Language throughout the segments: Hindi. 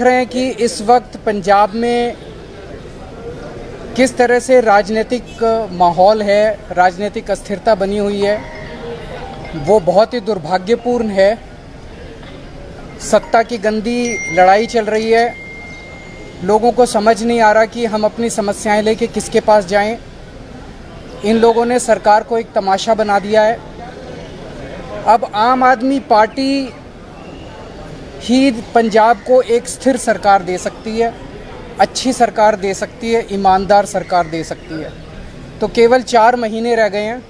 रहे हैं कि इस वक्त पंजाब में किस तरह से राजनीतिक माहौल है, राजनीतिक अस्थिरता बनी हुई है, वो बहुत ही दुर्भाग्यपूर्ण है। सत्ता की गंदी लड़ाई चल रही है। लोगों को समझ नहीं आ रहा कि हम अपनी समस्याएं लेके किसके पास जाएं। इन लोगों ने सरकार को एक तमाशा बना दिया है। अब आम आदमी पार्टी ही पंजाब को एक स्थिर सरकार दे सकती है, अच्छी सरकार दे सकती है, ईमानदार सरकार दे सकती है। तो केवल 4 महीने रह गए हैं।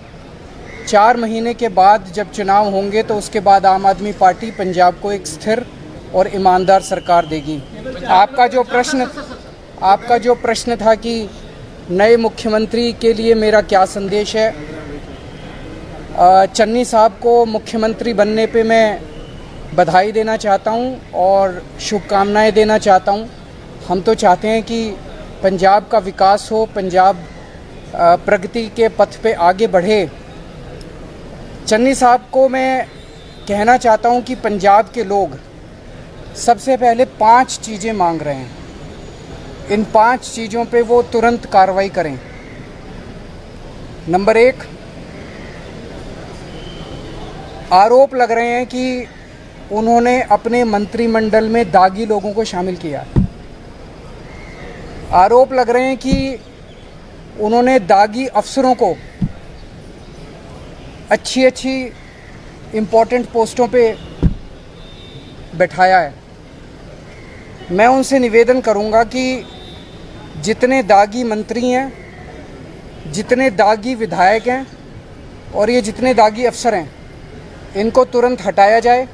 4 महीने के बाद जब चुनाव होंगे तो उसके बाद आम आदमी पार्टी पंजाब को एक स्थिर और ईमानदार सरकार देगी। आपका जो प्रश्न था कि नए मुख्यमंत्री के लिए मेरा क्या संदेश है, चन्नी साहब को मुख्यमंत्री बनने पे मैं बधाई देना चाहता हूं और शुभकामनाएं देना चाहता हूं। हम तो चाहते हैं कि पंजाब का विकास हो, पंजाब प्रगति के पथ पे आगे बढ़े। चन्नी साहब को मैं कहना चाहता हूं कि पंजाब के लोग सबसे पहले 5 चीज़ें मांग रहे हैं। इन 5 चीज़ों पे वो तुरंत कार्रवाई करें। नंबर 1, आरोप लग रहे हैं कि उन्होंने अपने मंत्रिमंडल में दागी लोगों को शामिल किया। आरोप लग रहे हैं कि उन्होंने दागी अफसरों को अच्छी इम्पोर्टेंट पोस्टों पे बैठाया है। मैं उनसे निवेदन करूंगा कि जितने दागी मंत्री हैं, जितने दागी विधायक हैं और ये जितने दागी अफसर हैं, इनको तुरंत हटाया जाए,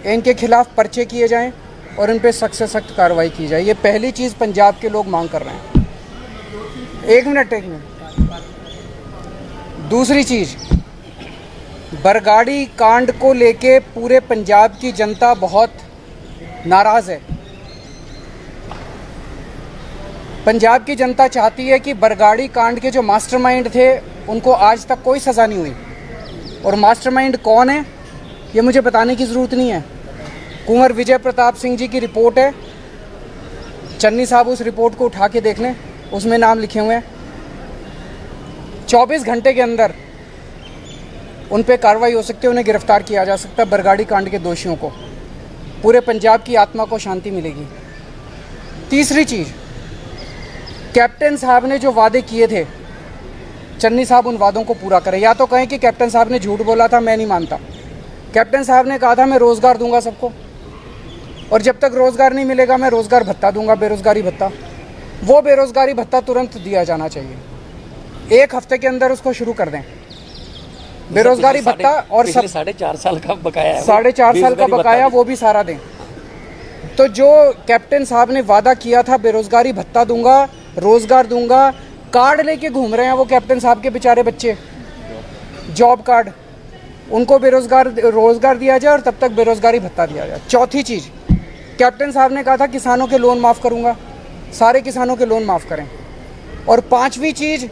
इनके खिलाफ पर्चे किए जाएं और इन पे सख्त से सख्त कार्रवाई की जाए। ये पहली चीज़ पंजाब के लोग मांग कर रहे हैं। एक मिनट। दूसरी चीज़, बरगाड़ी कांड को लेके पूरे पंजाब की जनता बहुत नाराज़ है। पंजाब की जनता चाहती है कि बरगाड़ी कांड के जो मास्टरमाइंड थे उनको आज तक कोई सज़ा नहीं हुई। और मास्टरमाइंड कौन है ये मुझे बताने की ज़रूरत नहीं है। कुंवर विजय प्रताप सिंह जी की रिपोर्ट है। चन्नी साहब उस रिपोर्ट को उठा के देख लें, उसमें नाम लिखे हुए हैं। 24 घंटे के अंदर उन पे कार्रवाई हो सकती है, उन्हें गिरफ्तार किया जा सकता है। बरगाड़ी कांड के दोषियों को, पूरे पंजाब की आत्मा को शांति मिलेगी। तीसरी चीज़, कैप्टन साहब ने जो वादे किए थे, चन्नी साहब उन वादों को पूरा करें। या तो कहें कि कैप्टन साहब ने झूठ बोला था, मैं नहीं मानता। कैप्टन साहब ने कहा था मैं रोज़गार दूंगा सबको, और जब तक रोज़गार नहीं मिलेगा मैं रोज़गार भत्ता दूंगा, बेरोज़गारी भत्ता। वो बेरोज़गारी भत्ता तुरंत दिया जाना चाहिए। 1 हफ्ते के अंदर उसको शुरू कर दें, बेरोज़गारी भत्ता। और सब 4.5 साल का बकाया है, 4.5 साल का बकाया वो भी सारा दें। तो जो कैप्टन साहब ने वादा किया था, बेरोज़गारी भत्ता दूंगा, रोज़गार दूंगा, कार्ड लेके घूम रहे हैं वो कैप्टन साहब के बेचारे बच्चे, जॉब कार्ड, उनको रोज़गार दिया जाए और तब तक बेरोज़गारी भत्ता दिया जाए। चौथी चीज़, कैप्टन साहब ने कहा था किसानों के लोन माफ़ करूंगा, सारे किसानों के लोन माफ़ करें। और 5वीं चीज़,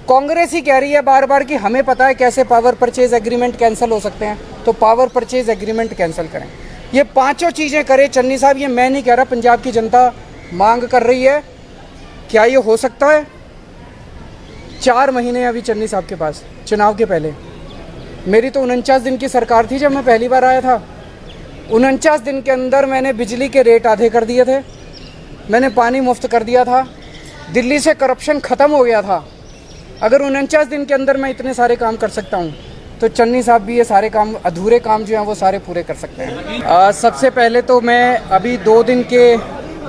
कांग्रेस ही कह रही है बार बार कि हमें पता है कैसे पावर परचेज एग्रीमेंट कैंसिल हो सकते हैं, तो पावर परचेज एग्रीमेंट कैंसिल करें। ये 5 चीज़ें करें चन्नी साहब। ये मैं नहीं कह रहा, पंजाब की जनता मांग कर रही है। क्या ये हो सकता है? 4 महीने अभी चन्नी साहब के पास, चुनाव के पहले। मेरी तो 49 दिन की सरकार थी जब मैं पहली बार आया था। 49 दिन के अंदर मैंने बिजली के रेट आधे कर दिए थे, मैंने पानी मुफ्त कर दिया था, दिल्ली से करप्शन ख़त्म हो गया था। अगर 49 दिन के अंदर मैं इतने सारे काम कर सकता हूँ तो चन्नी साहब भी ये सारे काम, अधूरे काम जो हैं वो सारे पूरे कर सकते हैं। सबसे पहले तो मैं अभी 2 दिन के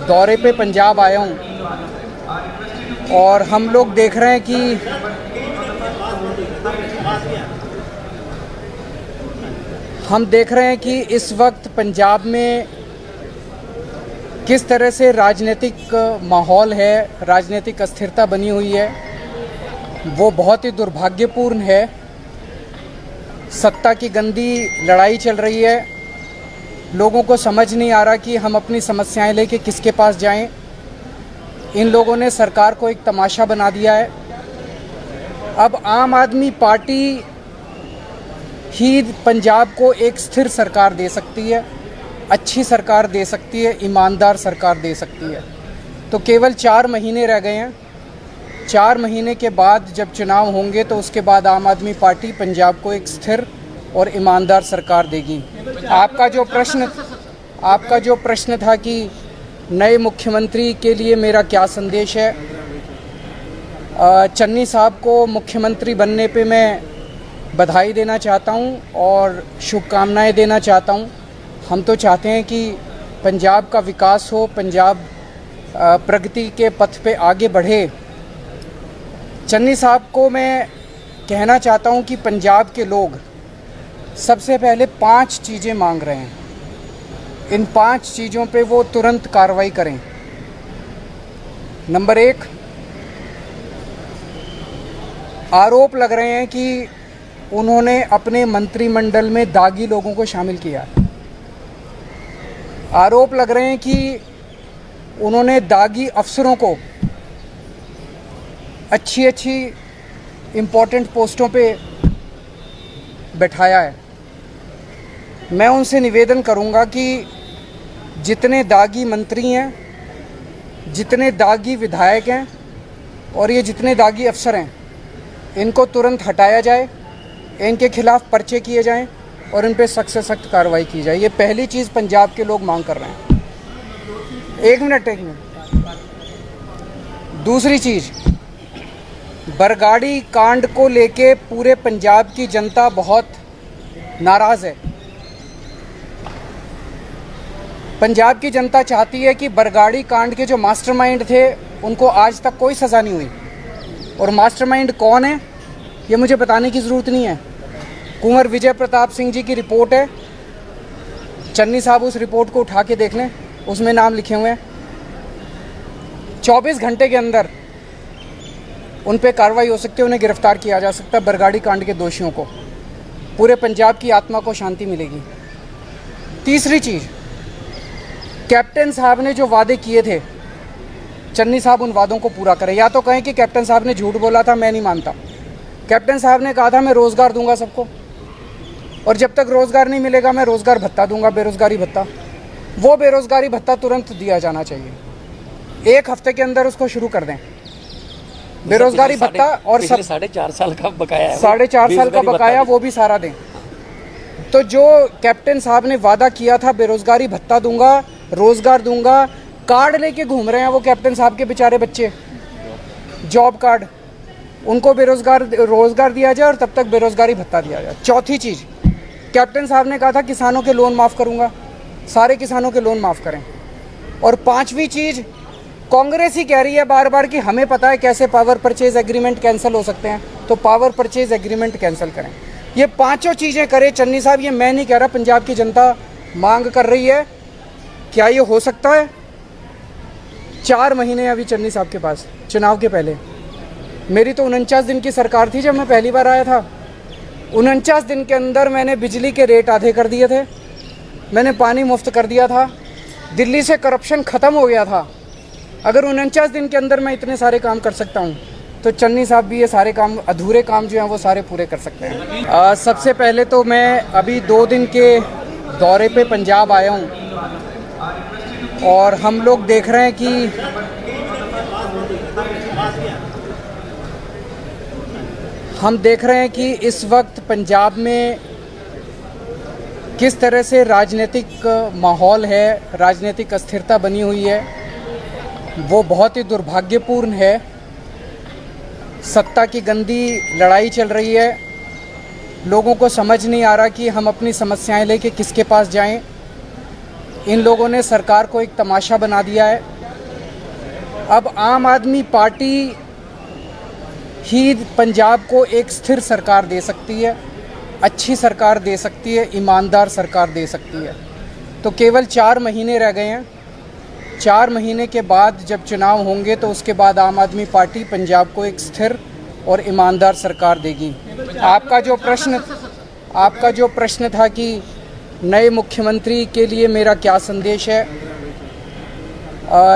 दौरे पे पंजाब आया हूँ और हम लोग देख रहे हैं कि इस वक्त पंजाब में किस तरह से राजनीतिक माहौल है, राजनीतिक अस्थिरता बनी हुई है, वो बहुत ही दुर्भाग्यपूर्ण है। सत्ता की गंदी लड़ाई चल रही है। लोगों को समझ नहीं आ रहा कि हम अपनी समस्याएं लेके किसके पास जाएं। इन लोगों ने सरकार को एक तमाशा बना दिया है। अब आम आदमी पार्टी ही पंजाब को एक स्थिर सरकार दे सकती है, अच्छी सरकार दे सकती है, ईमानदार सरकार दे सकती है। तो केवल 4 महीने रह गए हैं। 4 महीने के बाद जब चुनाव होंगे तो उसके बाद आम आदमी पार्टी पंजाब को एक स्थिर और ईमानदार सरकार देगी। आपका जो प्रश्न था कि नए मुख्यमंत्री के लिए मेरा क्या संदेश है, चन्नी साहब को मुख्यमंत्री बनने पे मैं बधाई देना चाहता हूं और शुभकामनाएं देना चाहता हूं। हम तो चाहते हैं कि पंजाब का विकास हो, पंजाब प्रगति के पथ पे आगे बढ़े। चन्नी साहब को मैं कहना चाहता हूं कि पंजाब के लोग सबसे पहले 5 चीज़ें मांग रहे हैं। इन 5 चीज़ों पे वो तुरंत कार्रवाई करें। नंबर 1, आरोप लग रहे हैं कि उन्होंने अपने मंत्रिमंडल में दागी लोगों को शामिल किया। आरोप लग रहे हैं कि उन्होंने दागी अफसरों को अच्छी इम्पोर्टेंट पोस्टों पे बैठाया है। मैं उनसे निवेदन करूंगा कि जितने दागी मंत्री हैं, जितने दागी विधायक हैं और ये जितने दागी अफसर हैं, इनको तुरंत हटाया जाए, इनके खिलाफ पर्चे किए जाएं और इन पे सख्त से सख्त कार्रवाई की जाए। ये पहली चीज़ पंजाब के लोग मांग कर रहे हैं। एक मिनट। दूसरी चीज़, बरगाड़ी कांड को लेके पूरे पंजाब की जनता बहुत नाराज़ है। पंजाब की जनता चाहती है कि बरगाड़ी कांड के जो मास्टरमाइंड थे उनको आज तक कोई सज़ा नहीं हुई। और मास्टरमाइंड कौन है ये मुझे बताने की ज़रूरत नहीं है। कुंवर विजय प्रताप सिंह जी की रिपोर्ट है, चन्नी साहब उस रिपोर्ट को उठा के देख लें, उसमें नाम लिखे हुए हैं। 24 घंटे के अंदर उन पे कार्रवाई हो सकती है, उन्हें गिरफ्तार किया जा सकता है। बरगाड़ी कांड के दोषियों को, पूरे पंजाब की आत्मा को शांति मिलेगी। तीसरी चीज़, कैप्टन साहब ने जो वादे किए थे, चन्नी साहब उन वादों को पूरा करें। या तो कहें कि कैप्टन साहब ने झूठ बोला था, मैं नहीं मानता। कैप्टन साहब ने कहा था मैं रोज़गार दूंगा सबको, और जब तक रोज़गार नहीं मिलेगा मैं रोज़गार भत्ता दूंगा, बेरोज़गारी भत्ता। वो बेरोज़गारी भत्ता तुरंत दिया जाना चाहिए। 1 हफ्ते के अंदर उसको शुरू कर दें, बेरोज़गारी भत्ता। और 4.5 साल का बकाया है, 4.5 साल का बकाया, वो भी सारा दें। तो जो कैप्टन साहब ने वादा किया था बेरोज़गारी भत्ता दूंगा, रोज़गार दूंगा, कार्ड लेके घूम रहे हैं वो कैप्टन साहब के बेचारे बच्चे, जॉब कार्ड, उनको रोज़गार दिया जाए और तब तक बेरोज़गारी भत्ता दिया जाए। चौथी चीज़, कैप्टन साहब ने कहा था किसानों के लोन माफ़ करूंगा, सारे किसानों के लोन माफ़ करें। और 5वीं चीज़, कांग्रेस ही कह रही है बार बार कि हमें पता है कैसे पावर परचेज एग्रीमेंट कैंसिल हो सकते हैं, तो पावर परचेज एग्रीमेंट कैंसिल करें। ये 5 चीज़ें करें चन्नी साहब। ये मैं नहीं कह रहा, पंजाब की जनता मांग कर रही है। क्या ये हो सकता है? 4 महीने अभी चन्नी साहब के पास, चुनाव के पहले। मेरी तो 49 दिन की सरकार थी जब मैं पहली बार आया था। 49 दिन के अंदर मैंने बिजली के रेट आधे कर दिए थे, मैंने पानी मुफ्त कर दिया था, दिल्ली से करप्शन ख़त्म हो गया था। अगर 49 दिन के अंदर मैं इतने सारे काम कर सकता हूँ तो चन्नी साहब भी ये सारे काम, अधूरे काम जो हैं वो सारे पूरे कर सकते हैं। सबसे पहले तो मैं अभी 2 दिन के दौरे पे पंजाब आया हूँ और हम लोग देख रहे हैं कि इस वक्त पंजाब में किस तरह से राजनीतिक माहौल है, राजनीतिक अस्थिरता बनी हुई है, वो बहुत ही दुर्भाग्यपूर्ण है। सत्ता की गंदी लड़ाई चल रही है। लोगों को समझ नहीं आ रहा कि हम अपनी समस्याएं लेके किसके पास जाएं। इन लोगों ने सरकार को एक तमाशा बना दिया है। अब आम आदमी पार्टी ही पंजाब को एक स्थिर सरकार दे सकती है, अच्छी सरकार दे सकती है, ईमानदार सरकार दे सकती है। तो केवल 4 महीने रह गए हैं। 4 महीने के बाद जब चुनाव होंगे तो उसके बाद आम आदमी पार्टी पंजाब को एक स्थिर और ईमानदार सरकार देगी। आपका जो प्रश्न था कि नए मुख्यमंत्री के लिए मेरा क्या संदेश है,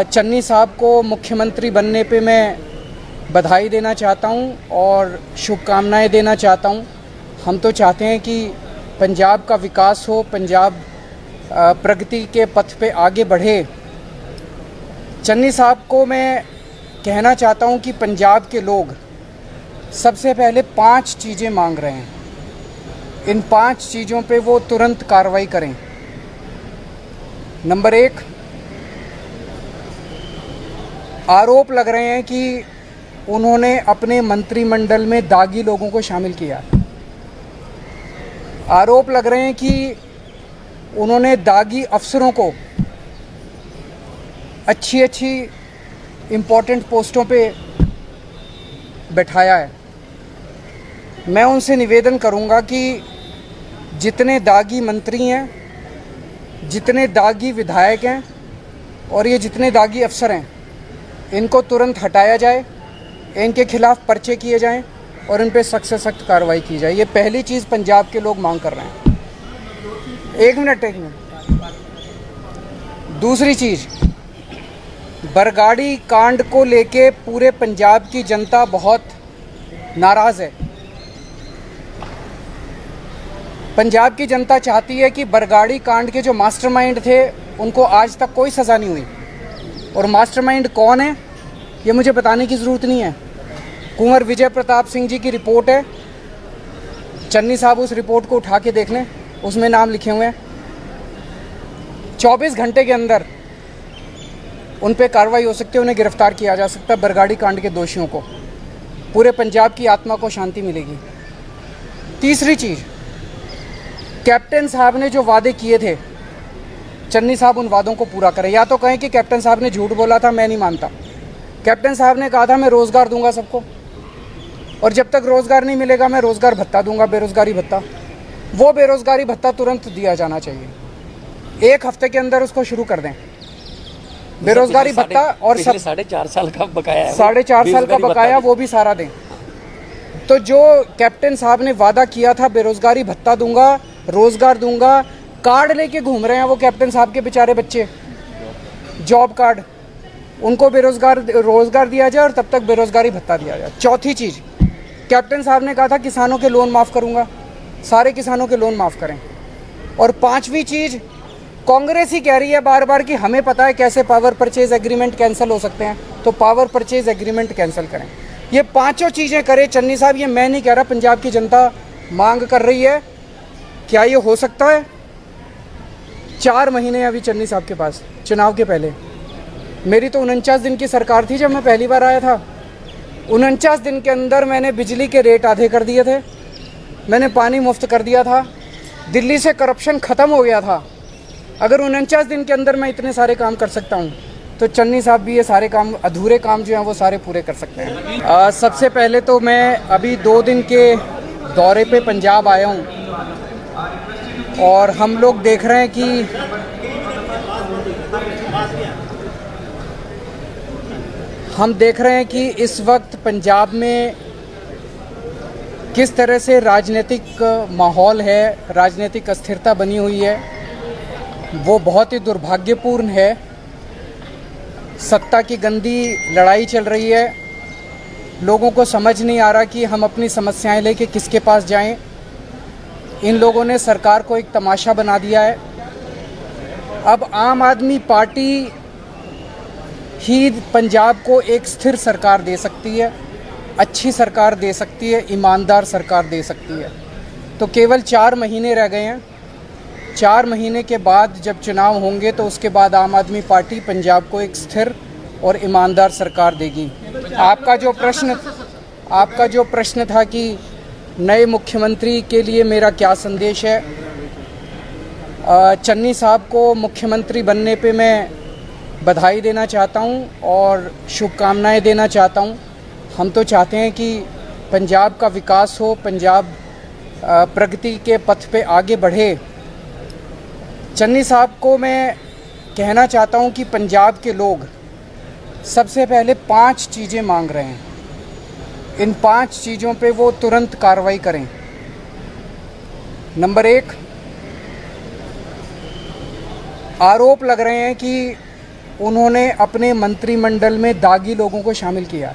चन्नी साहब को मुख्यमंत्री बनने पे मैं बधाई देना चाहता हूं और शुभकामनाएं देना चाहता हूं। हम तो चाहते हैं कि पंजाब का विकास हो, पंजाब प्रगति के पथ पे आगे बढ़े। चन्नी साहब को मैं कहना चाहता हूं कि पंजाब के लोग सबसे पहले 5 चीज़ें मांग रहे हैं। इन 5 चीज़ों पे वो तुरंत कार्रवाई करें। नंबर 1, आरोप लग रहे हैं कि उन्होंने अपने मंत्रिमंडल में दागी लोगों को शामिल किया। आरोप लग रहे हैं कि उन्होंने दागी अफसरों को अच्छी अच्छी इम्पोर्टेंट पोस्टों पे बैठाया है। मैं उनसे निवेदन करूंगा कि जितने दागी मंत्री हैं, जितने दागी विधायक हैं और ये जितने दागी अफसर हैं, इनको तुरंत हटाया जाए, इनके खिलाफ पर्चे किए जाएं और इन पे सख्त से सख्त कार्रवाई की जाए। ये पहली चीज़ पंजाब के लोग मांग कर रहे हैं। एक मिनट। दूसरी चीज़, बरगाड़ी कांड को लेके पूरे पंजाब की जनता बहुत नाराज़ है। पंजाब की जनता चाहती है कि बरगाड़ी कांड के जो मास्टरमाइंड थे उनको आज तक कोई सज़ा नहीं हुई। और मास्टरमाइंड कौन है ये मुझे बताने की ज़रूरत नहीं है। कुंवर विजय प्रताप सिंह जी की रिपोर्ट है। चन्नी साहब उस रिपोर्ट को उठा के देख लें, उसमें नाम लिखे हुए हैं। 24 घंटे के अंदर उन पे कार्रवाई हो सकती है, उन्हें गिरफ्तार किया जा सकता है। बरगाड़ी कांड के दोषियों को, पूरे पंजाब की आत्मा को शांति मिलेगी। तीसरी चीज़, कैप्टन साहब ने जो वादे किए थे, चन्नी साहब उन वादों को पूरा करें। या तो कहें कि कैप्टन साहब ने झूठ बोला था, मैं नहीं मानता। कैप्टन साहब ने कहा था मैं रोज़गार दूंगा सबको, और जब तक रोज़गार नहीं मिलेगा मैं रोज़गार भत्ता दूंगा, बेरोज़गारी भत्ता। वो बेरोज़गारी भत्ता तुरंत दिया जाना चाहिए। 1 हफ्ते के अंदर उसको शुरू कर दें, बेरोज़गारी भत्ता। और सब 4.5 साल का बकाया है, 4.5 साल का बकाया वो भी सारा दें। तो जो कैप्टन साहब ने वादा किया था बेरोज़गारी भत्ता दूंगा, रोज़गार दूंगा, कार्ड लेके घूम रहे हैं वो कैप्टन साहब के बेचारे बच्चे, जॉब कार्ड, उनको रोज़गार दिया जाए और तब तक बेरोज़गारी भत्ता दिया जाए। चौथी चीज़, कैप्टन साहब ने कहा था किसानों के लोन माफ़ करूंगा, सारे किसानों के लोन माफ़ करें। और 5वीं चीज़, कांग्रेस ही कह रही है बार बार कि हमें पता है कैसे पावर परचेज एग्रीमेंट कैंसिल हो सकते हैं, तो पावर परचेज एग्रीमेंट कैंसिल करें। ये 5 चीज़ें करें चन्नी साहब। ये मैं नहीं कह रहा, पंजाब की जनता मांग कर रही है। क्या ये हो सकता है? 4 महीने अभी चन्नी साहब के पास, चुनाव के पहले। मेरी तो 49 दिन की सरकार थी जब मैं पहली बार आया था। 49 दिन के अंदर मैंने बिजली के रेट आधे कर दिए थे, मैंने पानी मुफ्त कर दिया था, दिल्ली से करप्शन ख़त्म हो गया था। अगर 49 दिन के अंदर मैं इतने सारे काम कर सकता हूँ, तो चन्नी साहब भी ये सारे काम, अधूरे काम जो हैं वो सारे पूरे कर सकते हैं। सबसे पहले तो मैं अभी 2 दिन के दौरे पे पंजाब आया हूँ और हम लोग देख रहे हैं कि इस वक्त पंजाब में किस तरह से राजनीतिक माहौल है, राजनीतिक अस्थिरता बनी हुई है, वो बहुत ही दुर्भाग्यपूर्ण है। सत्ता की गंदी लड़ाई चल रही है। लोगों को समझ नहीं आ रहा कि हम अपनी समस्याएं लेके किसके पास जाएं। इन लोगों ने सरकार को एक तमाशा बना दिया है। अब आम आदमी पार्टी ही पंजाब को एक स्थिर सरकार दे सकती है, अच्छी सरकार दे सकती है, ईमानदार सरकार दे सकती है। तो केवल 4 महीने रह गए हैं। 4 महीने के बाद जब चुनाव होंगे तो उसके बाद आम आदमी पार्टी पंजाब को एक स्थिर और ईमानदार सरकार देगी। आपका जो प्रश्न था कि नए मुख्यमंत्री के लिए मेरा क्या संदेश है, चन्नी साहब को मुख्यमंत्री बनने पे मैं बधाई देना चाहता हूं और शुभकामनाएं देना चाहता हूं। हम तो चाहते हैं कि पंजाब का विकास हो, पंजाब प्रगति के पथ पे आगे बढ़े। चन्नी साहब को मैं कहना चाहता हूं कि पंजाब के लोग सबसे पहले 5 चीज़ें मांग रहे हैं। इन 5 चीज़ों पे वो तुरंत कार्रवाई करें। नंबर 1, आरोप लग रहे हैं कि उन्होंने अपने मंत्रिमंडल में दागी लोगों को शामिल किया।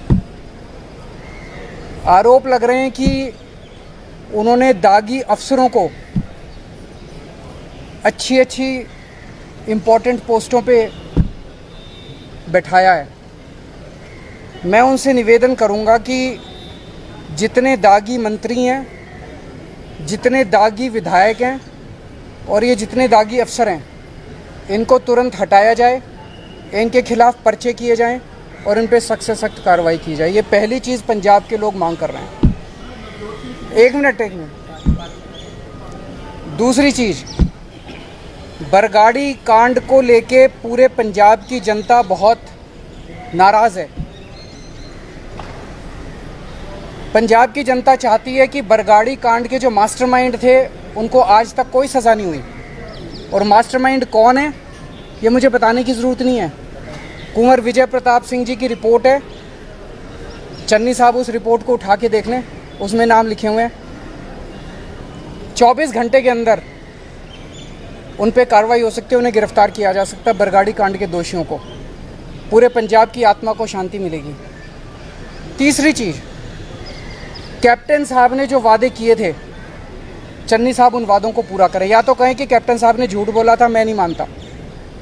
आरोप लग रहे हैं कि उन्होंने दागी अफसरों को अच्छी अच्छी इम्पोर्टेंट पोस्टों पे बैठाया है। मैं उनसे निवेदन करूंगा कि जितने दागी मंत्री हैं, जितने दागी विधायक हैं और ये जितने दागी अफसर हैं, इनको तुरंत हटाया जाए, इनके खिलाफ पर्चे किए जाएं और इन पे सख्त से सख्त कार्रवाई की जाए। ये पहली चीज़ पंजाब के लोग मांग कर रहे हैं। एक मिनट। दूसरी चीज़, बरगाड़ी कांड को लेके पूरे पंजाब की जनता बहुत नाराज़ है। पंजाब की जनता चाहती है कि बरगाड़ी कांड के जो मास्टरमाइंड थे उनको आज तक कोई सज़ा नहीं हुई, और मास्टरमाइंड कौन है ये मुझे बताने की ज़रूरत नहीं है। कुंवर विजय प्रताप सिंह जी की रिपोर्ट है, चन्नी साहब उस रिपोर्ट को उठा के देख लें, उसमें नाम लिखे हुए हैं। 24 घंटे के अंदर उन पे कार्रवाई हो सकती है, उन्हें गिरफ्तार किया जा सकता है। बरगाड़ी कांड के दोषियों को, पूरे पंजाब की आत्मा को शांति मिलेगी। तीसरी चीज़, कैप्टन साहब ने जो वादे किए थे, चन्नी साहब उन वादों को पूरा करें। या तो कहें कि कैप्टन साहब ने झूठ बोला था, मैं नहीं मानता।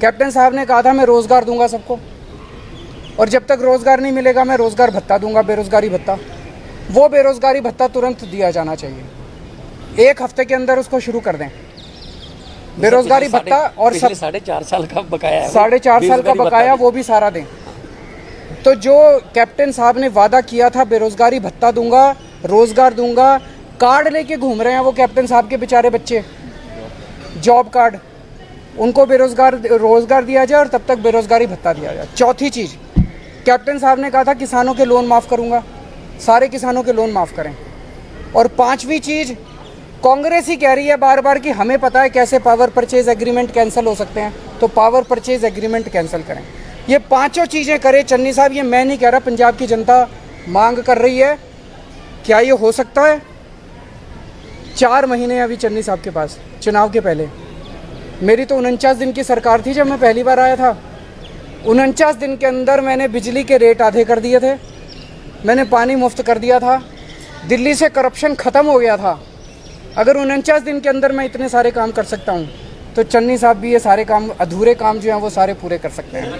कैप्टन साहब ने कहा था मैं रोज़गार दूंगा सबको, और जब तक रोज़गार नहीं मिलेगा मैं रोज़गार भत्ता दूंगा, बेरोज़गारी भत्ता। वो बेरोज़गारी भत्ता तुरंत दिया जाना चाहिए, 1 हफ्ते के अंदर उसको शुरू कर दें। बेरोज़गारी भत्ता और सब 4.5 साल का बकाया है, 4.5 साल का बकाया वो भी सारा दें। तो जो कैप्टन साहब ने वादा किया था बेरोज़गारी भत्ता दूंगा, रोज़गार दूंगा, कार्ड लेके घूम रहे हैं वो कैप्टन साहब के बेचारे बच्चे, जॉब कार्ड, उनको रोज़गार दिया जाए और तब तक बेरोज़गारी भत्ता दिया जाए। चौथी चीज़, कैप्टन साहब ने कहा था किसानों के लोन माफ़ करूंगा, सारे किसानों के लोन माफ़ करें। और 5वीं चीज़, कांग्रेस ही कह रही है बार बार कि हमें पता है कैसे पावर परचेज एग्रीमेंट कैंसिल हो सकते हैं, तो पावर परचेज एग्रीमेंट कैंसिल करें। ये 5 चीज़ें करें चन्नी साहब, ये मैं नहीं कह रहा, पंजाब की जनता मांग कर रही है। क्या ये हो सकता है? 4 महीने अभी चन्नी साहब के पास, चुनाव के पहले। मेरी तो 49 दिन की सरकार थी जब मैं पहली बार आया था। 49 दिन के अंदर मैंने बिजली के रेट आधे कर दिए थे, मैंने पानी मुफ्त कर दिया था, दिल्ली से करप्शन ख़त्म हो गया था। अगर 49 दिन के अंदर मैं इतने सारे काम कर सकता हूँ, तो चन्नी साहब भी ये सारे काम, अधूरे काम जो हैं वो सारे पूरे कर सकते हैं।